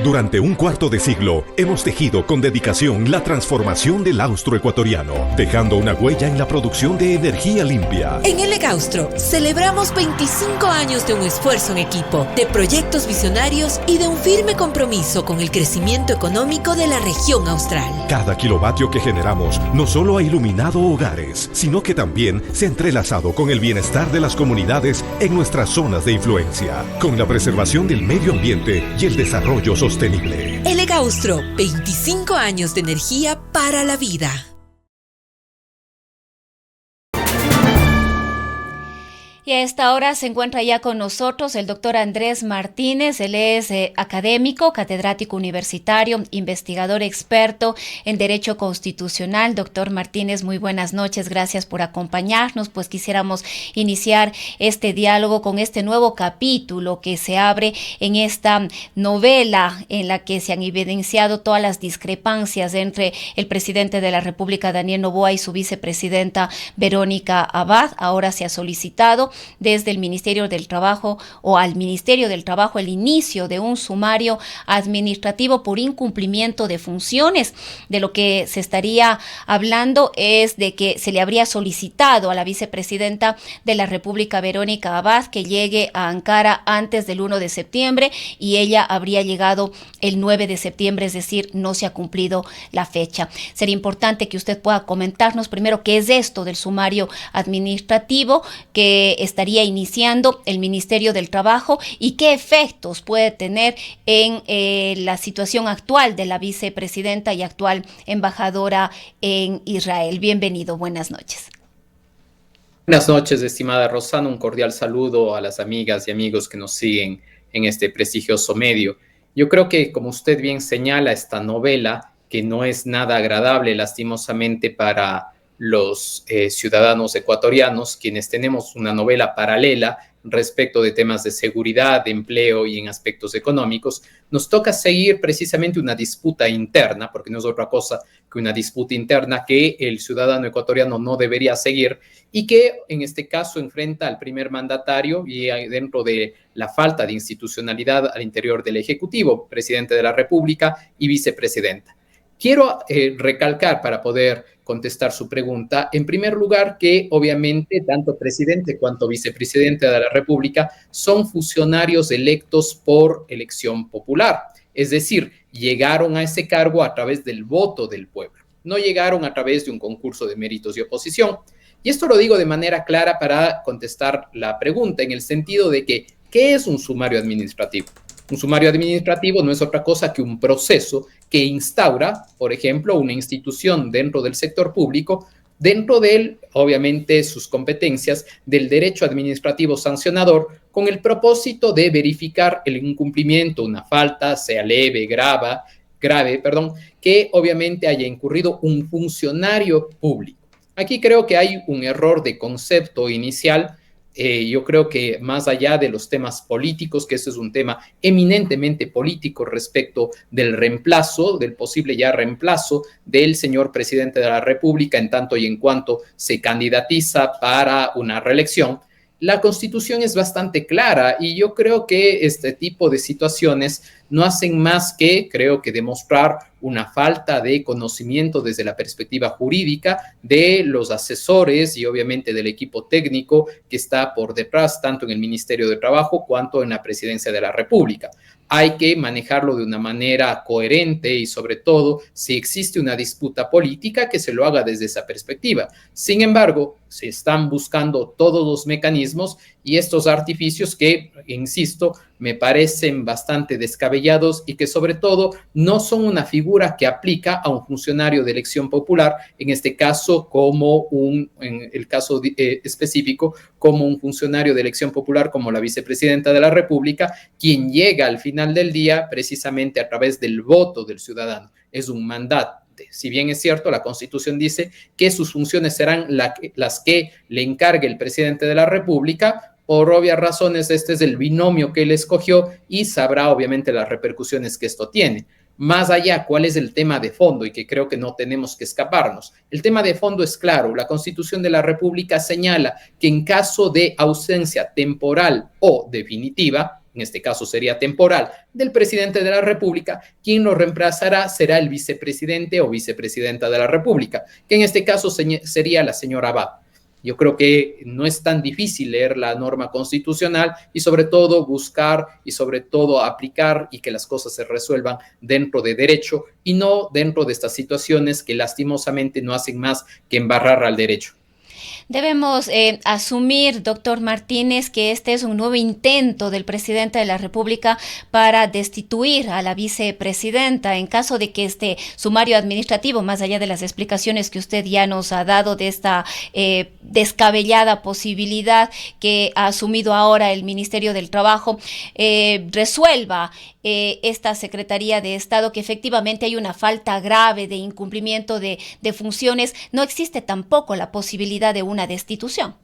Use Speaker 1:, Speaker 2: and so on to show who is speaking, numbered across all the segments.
Speaker 1: Durante un cuarto de siglo, hemos tejido con dedicación la transformación del austroecuatoriano, dejando una huella en la producción de energía limpia.
Speaker 2: En Elegaustro, celebramos 25 años de un esfuerzo en equipo, de proyectos visionarios y de un firme compromiso con el crecimiento económico de la región austral.
Speaker 1: Cada kilovatio que generamos no solo ha iluminado hogares, sino que también se ha entrelazado con el bienestar de las comunidades en nuestras zonas de influencia, con la preservación del medio ambiente y el desarrollo sostenible.
Speaker 2: Elegaustro, 25 años de energía para la vida.
Speaker 3: Y a esta hora se encuentra ya con nosotros el doctor Andrés Martínez. Él es académico, catedrático universitario, investigador experto en Derecho Constitucional. Doctor Martínez, muy buenas noches. Gracias por acompañarnos. Pues quisiéramos iniciar este diálogo con este nuevo capítulo que se abre en esta novela en la que se han evidenciado todas las discrepancias entre el presidente de la República, Daniel Noboa, y su vicepresidenta, Verónica Abad. Ahora se ha solicitado desde el Ministerio del Trabajo o al Ministerio del Trabajo el inicio de un sumario administrativo por incumplimiento de funciones. De lo que se estaría hablando es de que se le habría solicitado a la vicepresidenta de la República, Verónica Abad, que llegue a Ankara antes del 1 de septiembre y ella habría llegado el 9 de septiembre, es decir, no se ha cumplido la fecha. Sería importante que usted pueda comentarnos primero qué es esto del sumario administrativo que estaría iniciando el Ministerio del Trabajo y qué efectos puede tener en la situación actual de la vicepresidenta y actual embajadora en Israel. Bienvenido, buenas noches.
Speaker 4: Buenas noches, estimada Rosana, un cordial saludo a las amigas y amigos que nos siguen en este prestigioso medio. Yo creo que, como usted bien señala, esta novela, que no es nada agradable, lastimosamente, para los ciudadanos ecuatorianos, quienes tenemos una novela paralela respecto de temas de seguridad, de empleo y en aspectos económicos, nos toca seguir precisamente una disputa interna, porque no es otra cosa que una disputa interna que el ciudadano ecuatoriano no debería seguir y que en este caso enfrenta al primer mandatario y dentro de la falta de institucionalidad al interior del Ejecutivo, presidente de la República y vicepresidenta. Quiero recalcar para poder contestar su pregunta, en primer lugar, que obviamente tanto presidente cuanto vicepresidente de la República son funcionarios electos por elección popular. Es decir, llegaron a ese cargo a través del voto del pueblo. No llegaron a través de un concurso de méritos y oposición. Y esto lo digo de manera clara para contestar la pregunta, en el sentido de que, ¿qué es un sumario administrativo? Un sumario administrativo no es otra cosa que un proceso que instaura, por ejemplo, una institución dentro del sector público, dentro de él, obviamente, sus competencias del derecho administrativo sancionador, con el propósito de verificar el incumplimiento, una falta, sea leve, grave, que obviamente haya incurrido un funcionario público. Aquí creo que hay un error de concepto inicial. Yo creo que más allá de los temas políticos, que este es un tema eminentemente político respecto del reemplazo, del posible ya reemplazo del señor presidente de la República en tanto y en cuanto se candidatiza para una reelección, la Constitución es bastante clara y yo creo que este tipo de situaciones no hacen más que, creo que, demostrar una falta de conocimiento desde la perspectiva jurídica de los asesores y obviamente del equipo técnico que está por detrás, tanto en el Ministerio de Trabajo cuanto en la Presidencia de la República. Hay que manejarlo de una manera coherente y, sobre todo, si existe una disputa política, que se lo haga desde esa perspectiva. Sin embargo, se están buscando todos los mecanismos y estos artificios que, insisto, me parecen bastante descabellados y que sobre todo no son una figura que aplica a un funcionario de elección popular, en este caso en el caso específico, como un funcionario de elección popular como la vicepresidenta de la República, quien llega al final del día precisamente a través del voto del ciudadano. Es un mandato. Si bien es cierto, la Constitución dice que sus funciones serán las que le encargue el presidente de la República. Por obvias razones, este es el binomio que él escogió y sabrá obviamente las repercusiones que esto tiene. Más allá, ¿cuál es el tema de fondo? Y que creo que no tenemos que escaparnos. El tema de fondo es claro. La Constitución de la República señala que en caso de ausencia temporal o definitiva, en este caso sería temporal, del presidente de la República. Quien lo reemplazará será el vicepresidente o vicepresidenta de la República, que en este caso sería la señora Abad. Yo creo que no es tan difícil leer la norma constitucional y sobre todo buscar y sobre todo aplicar y que las cosas se resuelvan dentro de derecho y no dentro de estas situaciones que lastimosamente no hacen más que embarrar al derecho.
Speaker 3: Debemos asumir, doctor Martínez, que este es un nuevo intento del presidente de la República para destituir a la vicepresidenta en caso de que este sumario administrativo, más allá de las explicaciones que usted ya nos ha dado de esta descabellada posibilidad que ha asumido ahora el Ministerio del Trabajo, resuelva esta Secretaría de Estado, que efectivamente hay una falta grave de incumplimiento de funciones. No existe tampoco la posibilidad de una destitución.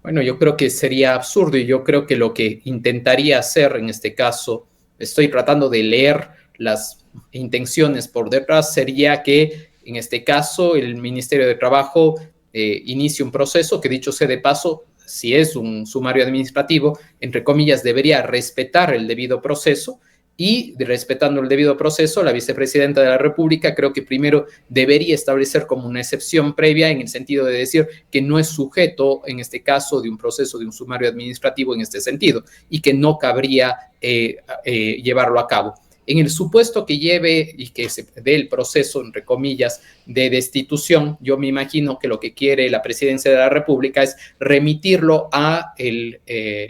Speaker 4: Bueno, yo creo que sería absurdo y yo creo que lo que intentaría hacer en este caso, estoy tratando de leer las intenciones por detrás, sería que en este caso el Ministerio de Trabajo inicie un proceso que, dicho sea de paso, si es un sumario administrativo, entre comillas, debería respetar el debido proceso y, respetando el debido proceso, la vicepresidenta de la República creo que primero debería establecer como una excepción previa en el sentido de decir que no es sujeto, en este caso, de un proceso de un sumario administrativo en este sentido y que no cabría llevarlo a cabo. En el supuesto que lleve y que se dé el proceso, entre comillas, de destitución, yo me imagino que lo que quiere la presidencia de la República es remitirlo a el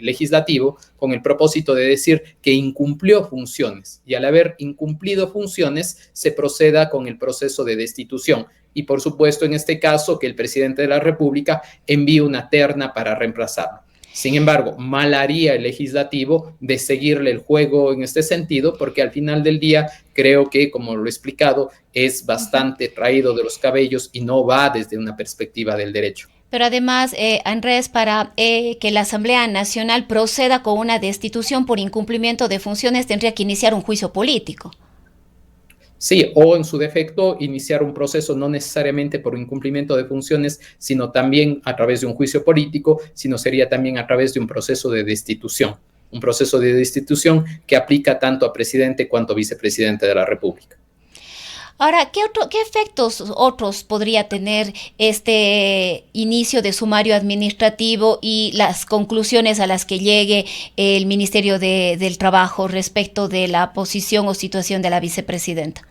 Speaker 4: legislativo con el propósito de decir que incumplió funciones y al haber incumplido funciones se proceda con el proceso de destitución. Y por supuesto, en este caso, que el presidente de la República envíe una terna para reemplazarlo. Sin embargo, mal haría el legislativo de seguirle el juego en este sentido, porque al final del día creo que, como lo he explicado, es bastante traído de los cabellos y no va desde una perspectiva del derecho.
Speaker 3: Pero además, Andrés, para que la Asamblea Nacional proceda con una destitución por incumplimiento de funciones, tendría que iniciar un juicio político.
Speaker 4: Sí, o en su defecto iniciar un proceso no necesariamente por incumplimiento de funciones, sino también a través de un juicio político, sino sería también a través de un proceso de destitución. Un proceso de destitución que aplica tanto a presidente cuanto a vicepresidente de la República.
Speaker 3: Ahora, ¿qué efectos otros podría tener este inicio de sumario administrativo y las conclusiones a las que llegue el Ministerio del Trabajo respecto de la posición o situación de la vicepresidenta?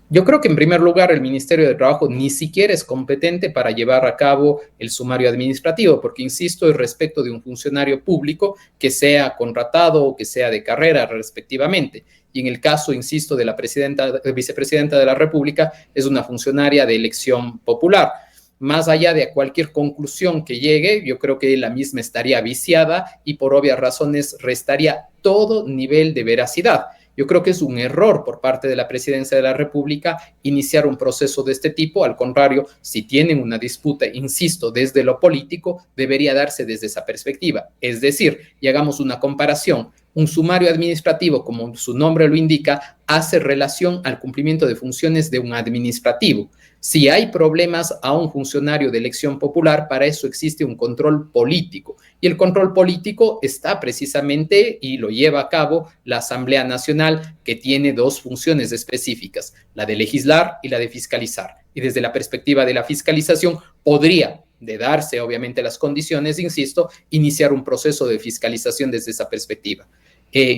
Speaker 4: Yo creo que en primer lugar el Ministerio de Trabajo ni siquiera es competente para llevar a cabo el sumario administrativo, porque insisto, es respecto de un funcionario público que sea contratado o que sea de carrera respectivamente. Y en el caso, insisto, de la vicepresidenta de la República, es una funcionaria de elección popular. Más allá de cualquier conclusión que llegue, yo creo que la misma estaría viciada y por obvias razones restaría todo nivel de veracidad. Yo creo que es un error por parte de la presidencia de la República iniciar un proceso de este tipo. Al contrario, si tienen una disputa, insisto, desde lo político, debería darse desde esa perspectiva. Es decir, y hagamos una comparación, un sumario administrativo, como su nombre lo indica, hace relación al cumplimiento de funciones de un administrativo. Si hay problemas a un funcionario de elección popular, para eso existe un control político. Y el control político está precisamente y lo lleva a cabo la Asamblea Nacional, que tiene dos funciones específicas, la de legislar y la de fiscalizar. Y desde la perspectiva de la fiscalización, podría, de darse obviamente las condiciones, insisto, iniciar un proceso de fiscalización desde esa perspectiva.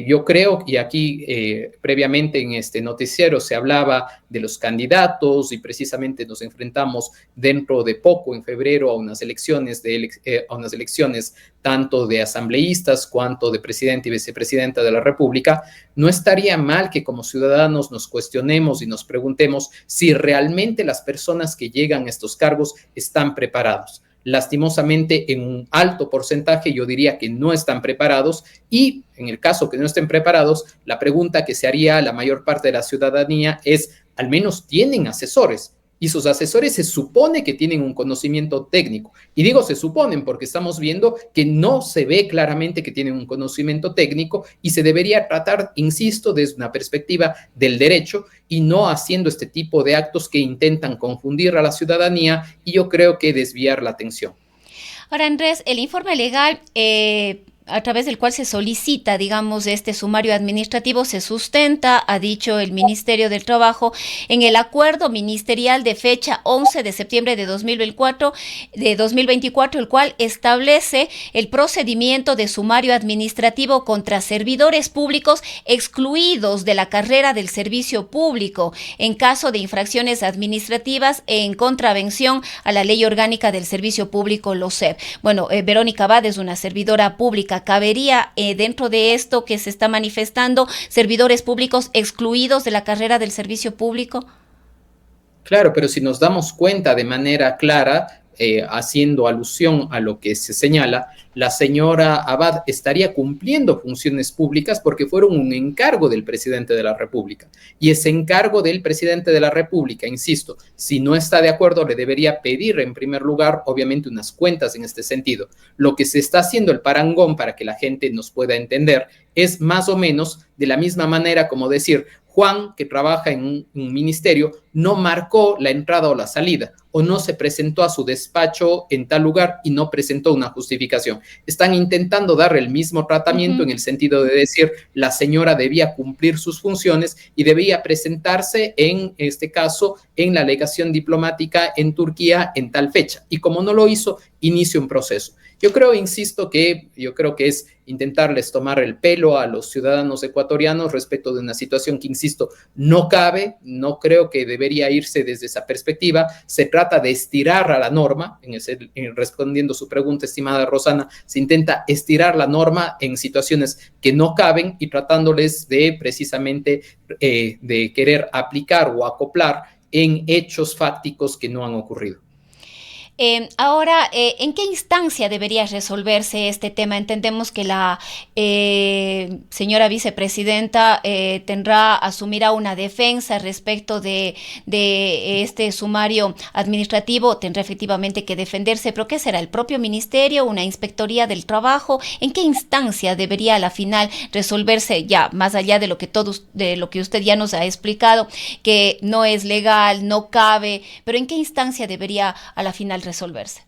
Speaker 4: Yo creo, y aquí previamente en este noticiero se hablaba de los candidatos y precisamente nos enfrentamos dentro de poco, en febrero, a unas elecciones, tanto de asambleístas cuanto de presidente y vicepresidenta de la República. No estaría mal que como ciudadanos nos cuestionemos y nos preguntemos si realmente las personas que llegan a estos cargos están preparados. Lastimosamente, en un alto porcentaje yo diría que no están preparados y en el caso que no estén preparados, la pregunta que se haría a la mayor parte de la ciudadanía es, al menos tienen asesores y sus asesores se supone que tienen un conocimiento técnico. Y digo se suponen porque estamos viendo que no se ve claramente que tienen un conocimiento técnico y se debería tratar, insisto, desde una perspectiva del derecho y no haciendo este tipo de actos que intentan confundir a la ciudadanía y yo creo que desviar la atención.
Speaker 3: Ahora, Andrés, el informe legal a través del cual se solicita, digamos, este sumario administrativo se sustenta, ha dicho el Ministerio del Trabajo, en el acuerdo ministerial de fecha 11 de septiembre de 2024, el cual establece el procedimiento de sumario administrativo contra servidores públicos excluidos de la carrera del servicio público en caso de infracciones administrativas en contravención a la Ley Orgánica del Servicio Público, LOSEP. Bueno, Verónica Abad es una servidora pública. ¿Cabería dentro de esto que se está manifestando servidores públicos excluidos de la carrera del servicio público?
Speaker 4: Claro, pero si nos damos cuenta de manera clara, haciendo alusión a lo que se señala, la señora Abad estaría cumpliendo funciones públicas porque fueron un encargo del presidente de la República. Y ese encargo del presidente de la República, insisto, si no está de acuerdo, le debería pedir en primer lugar, obviamente, unas cuentas en este sentido. Lo que se está haciendo el parangón, para que la gente nos pueda entender, es más o menos de la misma manera como decir: Juan, que trabaja en un ministerio, no marcó la entrada o la salida, o no se presentó a su despacho en tal lugar y no presentó una justificación. Están intentando dar el mismo tratamiento en el sentido de decir: la señora debía cumplir sus funciones y debía presentarse, en este caso, en la legación diplomática en Turquía en tal fecha. Y como no lo hizo, inicia un proceso. Yo creo que es intentarles tomar el pelo a los ciudadanos ecuatorianos respecto de una situación que, insisto, no cabe, no creo que debería irse desde esa perspectiva. Se trata de estirar a la norma, respondiendo su pregunta, estimada Rosana, se intenta estirar la norma en situaciones que no caben y tratándoles de precisamente de querer aplicar o acoplar en hechos fácticos que no han ocurrido.
Speaker 3: Ahora, ¿en qué instancia debería resolverse este tema? Entendemos que la señora vicepresidenta asumirá una defensa respecto de este sumario administrativo, tendrá efectivamente que defenderse, pero ¿qué será? ¿El propio ministerio, una inspectoría del trabajo? ¿En qué instancia debería a la final resolverse, ya más allá de lo que usted ya nos ha explicado, que no es legal, no cabe, pero en qué instancia debería a la final resolverse?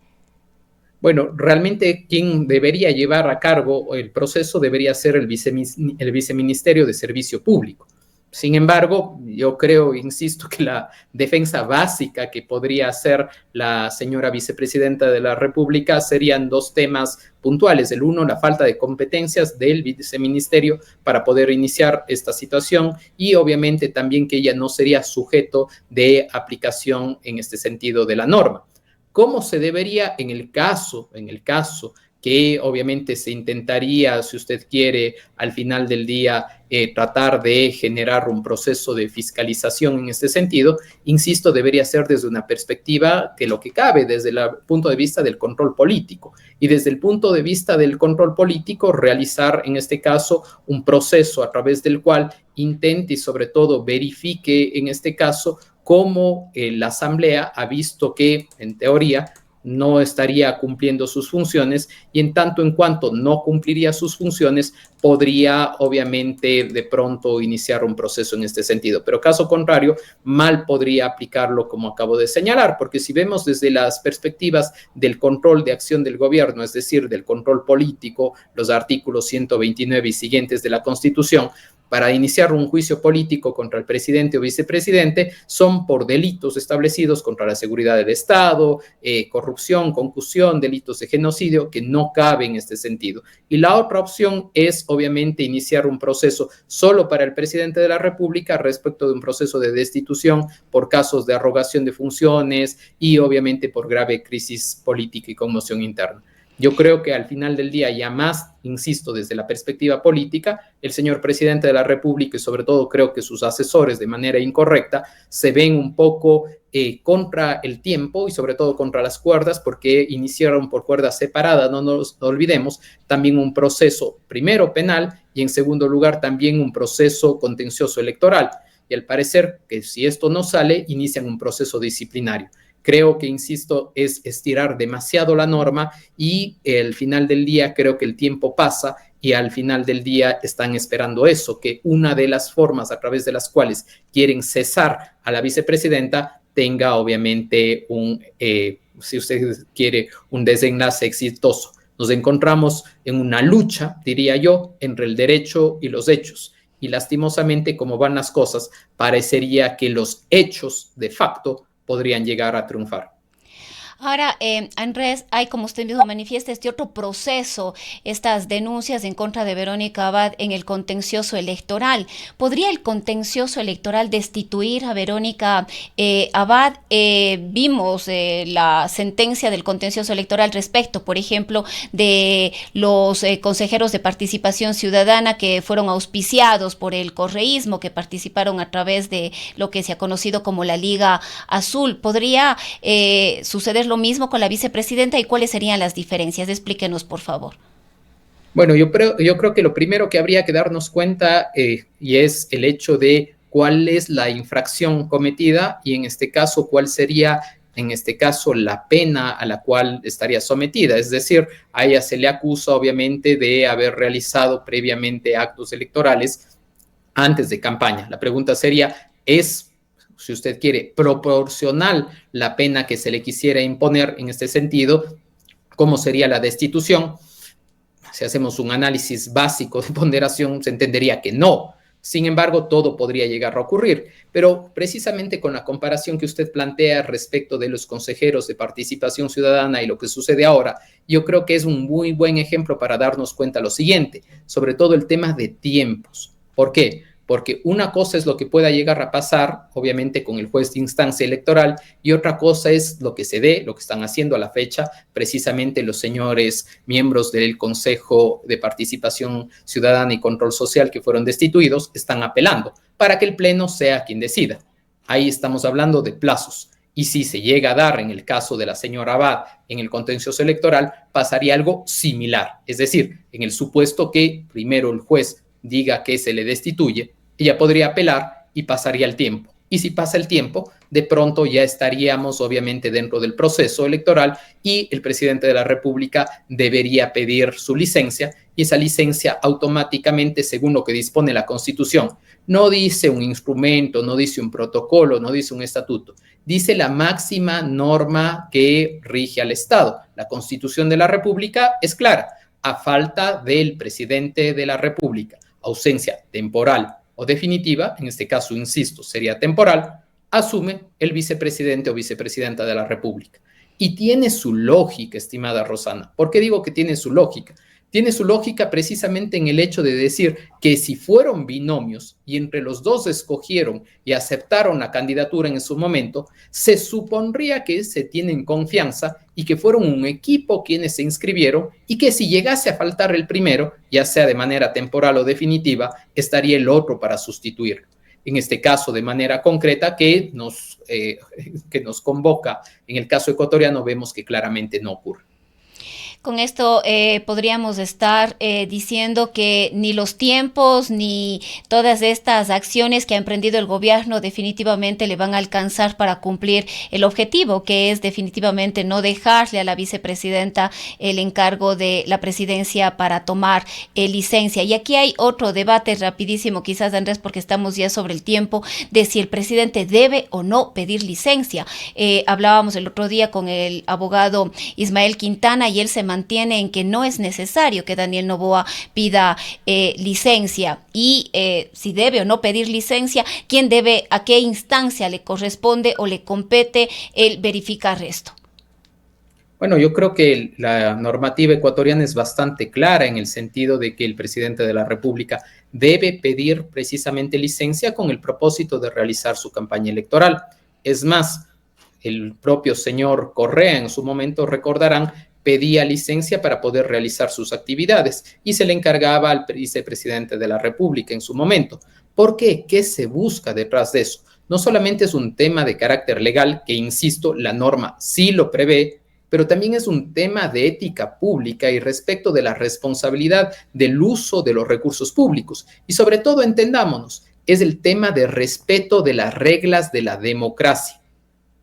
Speaker 4: Bueno, realmente quien debería llevar a cargo el proceso debería ser el viceministerio de Servicio Público. Sin embargo, yo creo, insisto, que la defensa básica que podría hacer la señora vicepresidenta de la República serían dos temas puntuales. El uno, la falta de competencias del viceministerio para poder iniciar esta situación, y obviamente también que ella no sería sujeto de aplicación en este sentido de la norma. ¿Cómo se debería en el caso que obviamente se intentaría, si usted quiere, al final del día tratar de generar un proceso de fiscalización en este sentido? Insisto, debería ser desde una perspectiva que lo que cabe, desde el punto de vista del control político. Y desde el punto de vista del control político, realizar en este caso un proceso a través del cual intente y sobre todo verifique en este caso cómo la Asamblea ha visto que, en teoría, no estaría cumpliendo sus funciones, y en tanto en cuanto no cumpliría sus funciones, podría obviamente de pronto iniciar un proceso en este sentido. Pero caso contrario, mal podría aplicarlo, como acabo de señalar, porque si vemos desde las perspectivas del control de acción del gobierno, es decir, del control político, los artículos 129 y siguientes de la Constitución, para iniciar un juicio político contra el presidente o vicepresidente son por delitos establecidos contra la seguridad del Estado, corrupción, concusión, delitos de genocidio, que no cabe en este sentido. Y la otra opción es, obviamente, iniciar un proceso solo para el presidente de la República respecto de un proceso de destitución por casos de arrogación de funciones y, obviamente, por grave crisis política y conmoción interna. Yo creo que al final del día, ya más, insisto, desde la perspectiva política, el señor presidente de la República y sobre todo creo que sus asesores de manera incorrecta se ven un poco contra el tiempo y sobre todo contra las cuerdas, porque iniciaron por cuerdas separadas, no nos olvidemos, también un proceso primero penal y en segundo lugar también un proceso contencioso electoral. Y al parecer que si esto no sale, inician un proceso disciplinario. Creo que, insisto, es estirar demasiado la norma y al final del día creo que el tiempo pasa y al final del día están esperando eso, que una de las formas a través de las cuales quieren cesar a la vicepresidenta tenga obviamente si usted quiere, un desenlace exitoso. Nos encontramos en una lucha, diría yo, entre el derecho y los hechos. Y lastimosamente, como van las cosas, parecería que los hechos de facto podrían llegar a triunfar.
Speaker 3: Ahora, Andrés, hay, como usted mismo manifiesta, este otro proceso, estas denuncias en contra de Verónica Abad en el contencioso electoral. ¿Podría el contencioso electoral destituir a Verónica Abad? Vimos la sentencia del contencioso electoral respecto, por ejemplo, de los consejeros de participación ciudadana que fueron auspiciados por el correísmo, que participaron a través de lo que se ha conocido como la Liga Azul. ¿Podría suceder lo mismo con la vicepresidenta y cuáles serían las diferencias? Explíquenos, por favor.
Speaker 4: Bueno, yo creo que lo primero que habría que darnos cuenta y es el hecho de cuál es la infracción cometida y en este caso cuál sería la pena a la cual estaría sometida. Es decir, a ella se le acusa obviamente de haber realizado previamente actos electorales antes de campaña. La pregunta sería, si usted quiere, proporcional la pena que se le quisiera imponer en este sentido, ¿cómo sería la destitución? Si hacemos un análisis básico de ponderación, se entendería que no. Sin embargo, todo podría llegar a ocurrir. Pero precisamente con la comparación que usted plantea respecto de los consejeros de participación ciudadana y lo que sucede ahora, yo creo que es un muy buen ejemplo para darnos cuenta lo siguiente, sobre todo el tema de tiempos. ¿Por qué? Porque una cosa es lo que pueda llegar a pasar, obviamente, con el juez de instancia electoral, y otra cosa es lo que se dé, lo que están haciendo a la fecha, precisamente los señores miembros del Consejo de Participación Ciudadana y Control Social que fueron destituidos, están apelando para que el Pleno sea quien decida. Ahí estamos hablando de plazos. Y si se llega a dar en el caso de la señora Abad en el contencioso electoral, pasaría algo similar. Es decir, en el supuesto que primero el juez diga que se le destituye, ella podría apelar y pasaría el tiempo. Y si pasa el tiempo, de pronto ya estaríamos obviamente dentro del proceso electoral y el presidente de la República debería pedir su licencia y esa licencia automáticamente, según lo que dispone la Constitución, no dice un instrumento, no dice un protocolo, no dice un estatuto, dice la máxima norma que rige al Estado. La Constitución de la República es clara: a falta del presidente de la República, ausencia temporal o definitiva, en este caso, insisto, sería temporal, asume el vicepresidente o vicepresidenta de la República. Y tiene su lógica, estimada Rosana. ¿Por qué digo que tiene su lógica? Tiene su lógica precisamente en el hecho de decir que si fueron binomios y entre los dos escogieron y aceptaron la candidatura en su momento, se supondría que se tienen confianza y que fueron un equipo quienes se inscribieron y que si llegase a faltar el primero, ya sea de manera temporal o definitiva, estaría el otro para sustituir. En este caso, de manera concreta, que nos convoca, en el caso ecuatoriano, vemos que claramente no ocurre.
Speaker 3: Con esto podríamos estar diciendo que ni los tiempos ni todas estas acciones que ha emprendido el gobierno definitivamente le van a alcanzar para cumplir el objetivo, que es definitivamente no dejarle a la vicepresidenta el encargo de la presidencia para tomar licencia. Y aquí hay otro debate rapidísimo, quizás, Andrés, porque estamos ya sobre el tiempo, de si el presidente debe o no pedir licencia. Hablábamos el otro día con el abogado Ismael Quintana y él se mantiene en que no es necesario que Daniel Noboa pida licencia y si debe o no pedir licencia, quién debe, a qué instancia le corresponde o le compete el verificar esto.
Speaker 4: Bueno, yo creo que la normativa ecuatoriana es bastante clara en el sentido de que el presidente de la República debe pedir precisamente licencia con el propósito de realizar su campaña electoral. Es más, el propio señor Correa en su momento, recordarán, pedía licencia para poder realizar sus actividades y se le encargaba al vicepresidente de la República en su momento. ¿Por qué? ¿Qué se busca detrás de eso? No solamente es un tema de carácter legal, que insisto, la norma sí lo prevé, pero también es un tema de ética pública y respecto de la responsabilidad del uso de los recursos públicos. Y sobre todo, entendámonos, es el tema de respeto de las reglas de la democracia.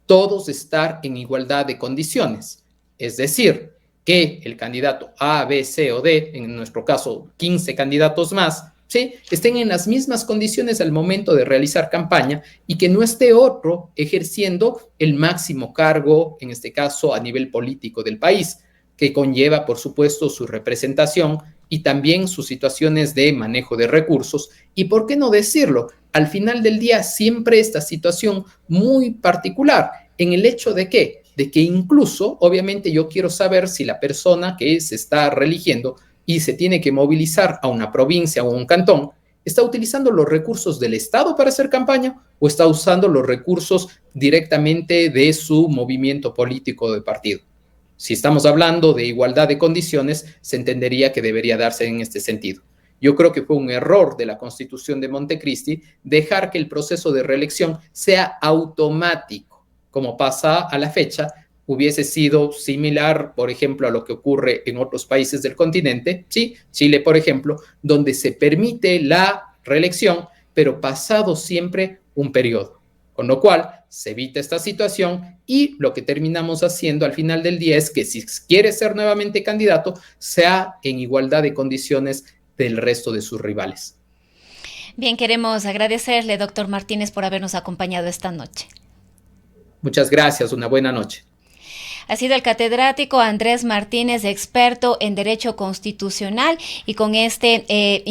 Speaker 4: Todos estar en igualdad de condiciones. Es decir, que el candidato A, B, C o D, en nuestro caso 15 candidatos más, ¿sí?, estén en las mismas condiciones al momento de realizar campaña y que no esté otro ejerciendo el máximo cargo, en este caso a nivel político del país. que conlleva, por supuesto, su representación y también sus situaciones de manejo de recursos. Y por qué no decirlo, al final del día siempre esta situación muy particular en el hecho de que incluso, obviamente yo quiero saber si la persona que se está reeligiendo y se tiene que movilizar a una provincia o a un cantón, ¿está utilizando los recursos del Estado para hacer campaña o está usando los recursos directamente de su movimiento político de partido? Si estamos hablando de igualdad de condiciones, se entendería que debería darse en este sentido. Yo creo que fue un error de la Constitución de Montecristi dejar que el proceso de reelección sea automático, como pasa a la fecha. Hubiese sido similar, por ejemplo, a lo que ocurre en otros países del continente, ¿sí? Chile, por ejemplo, donde se permite la reelección, pero pasado siempre un periodo. Con lo cual, se evita esta situación y lo que terminamos haciendo al final del día es que si quiere ser nuevamente candidato, sea en igualdad de condiciones del resto de sus rivales.
Speaker 3: Bien, queremos agradecerle, doctor Martínez, por habernos acompañado esta noche.
Speaker 4: Muchas gracias, una buena noche.
Speaker 3: Ha sido el catedrático Andrés Martínez, experto en Derecho Constitucional, y con este